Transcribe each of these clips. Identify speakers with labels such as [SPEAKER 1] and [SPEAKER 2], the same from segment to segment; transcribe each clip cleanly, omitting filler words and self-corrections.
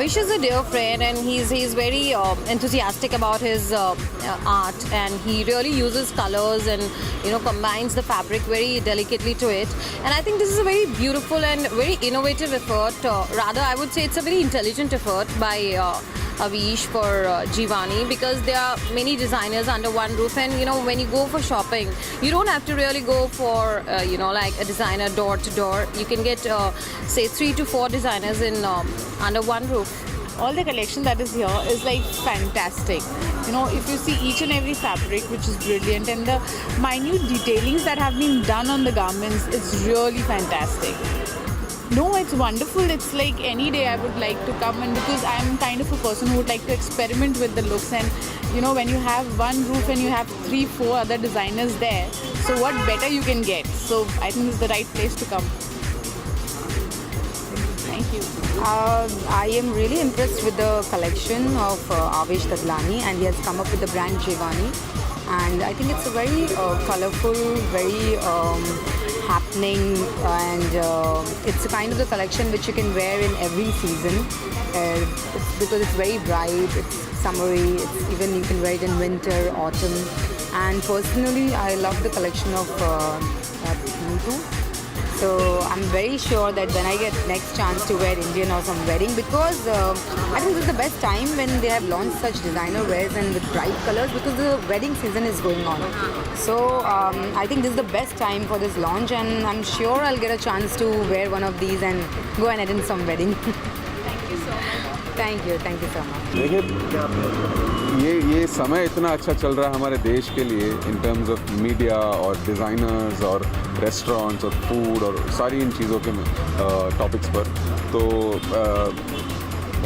[SPEAKER 1] Avish is a dear friend, and he's very enthusiastic about his art, and he really uses colors and combines the fabric very delicately to it. And I think this is a very beautiful and very innovative effort. Rather, I would say it's a very intelligent effort by Avish for Jivani, because there are many designers under one roof, and when you go for shopping, you don't have to really go for like a designer door to door. You can get say 3 to 4 designers in under one roof.
[SPEAKER 2] All the collection that is here is like fantastic. If you see each and every fabric, which is brilliant, and the minute detailings that have been done on the garments, it's really fantastic. No, it's wonderful. It's like any day I would like to come, and because I'm kind of a person who would like to experiment with the looks, and when you have one roof and you have 3-4 other designers there, so what better you can get? So I think this is the right place to come. Thank you.
[SPEAKER 3] I am really impressed with the collection of Avish Dadlani, and he has come up with the brand Jivani, and I think it's a very colorful, very happening, and it's a kind of the collection which you can wear in every season. Because it's very bright, it's summery, even you can wear it in winter, autumn, and personally I love the collection of Neetu. So I'm very sure that when I get next chance to wear Indian or some wedding, because I think this is the best time when they have launched such designer wears and with bright colors, because the wedding season is going on. So I think this is the best time for this launch, and I'm sure I'll get a chance to wear one of these and go and attend some wedding.
[SPEAKER 2] Thank you so much.
[SPEAKER 3] Thank you so much.
[SPEAKER 4] देखिए ये समय इतना अच्छा चल रहा है हमारे देश के लिए इन टर्म्स ऑफ मीडिया और डिज़ाइनर्स और रेस्टोरेंट्स और फूड और सारी इन चीज़ों के टॉपिक्स पर, तो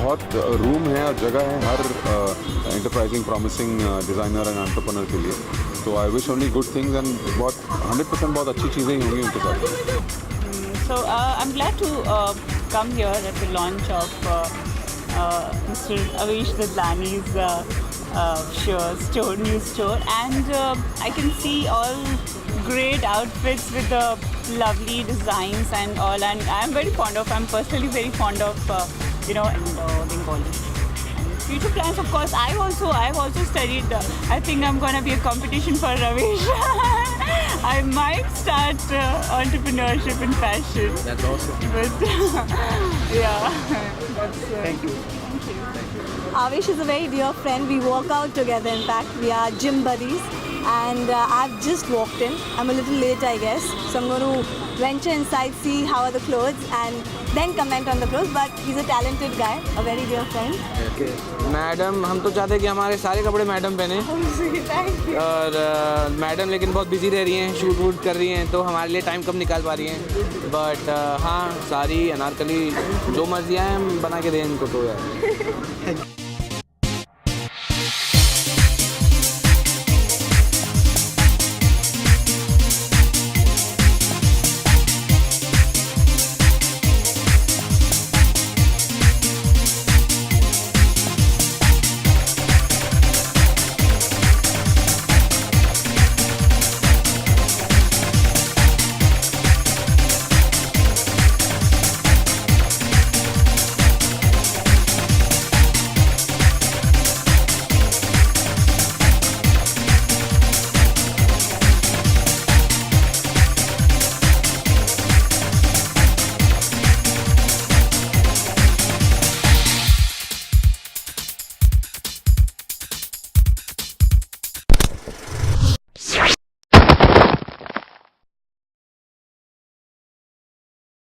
[SPEAKER 4] बहुत रूम है और जगह है हर enterprising promising designer and entrepreneur के लिए. तो I wish only good things, and बहुत 100% बहुत अच्छी चीज़ें ही होंगी उनके साथ.
[SPEAKER 2] So I'm glad to come here at the launch of Mr. Avish Dadlani's new store, and I can see all great outfits with the lovely designs and all, and I'm personally very fond of Bengali. Future plans, of course, I've also studied, I think I'm going to be a competition for Ravish. I might start entrepreneurship in fashion.
[SPEAKER 5] That's awesome.
[SPEAKER 2] But yeah.
[SPEAKER 5] Thank you.
[SPEAKER 6] Avish is a very dear friend. We work out together. In fact, we are gym buddies. And I've just walked in. I'm a little late, I guess. So I'm going to venture inside, see how are the clothes, and then comment on the clothes. But he's a talented guy, a very dear friend.
[SPEAKER 5] Okay. Madam, हम तो चाहते हैं कि हमारे सारे कपड़े madam पहने, और मैडम लेकिन बहुत बिजी रह रही हैं, शूट वूट कर रही हैं, तो हमारे लिए टाइम कम निकाल पा रही हैं. बट हाँ, सारी अनारकली जो मर्जी आए हम बना के दें इनको तो यार.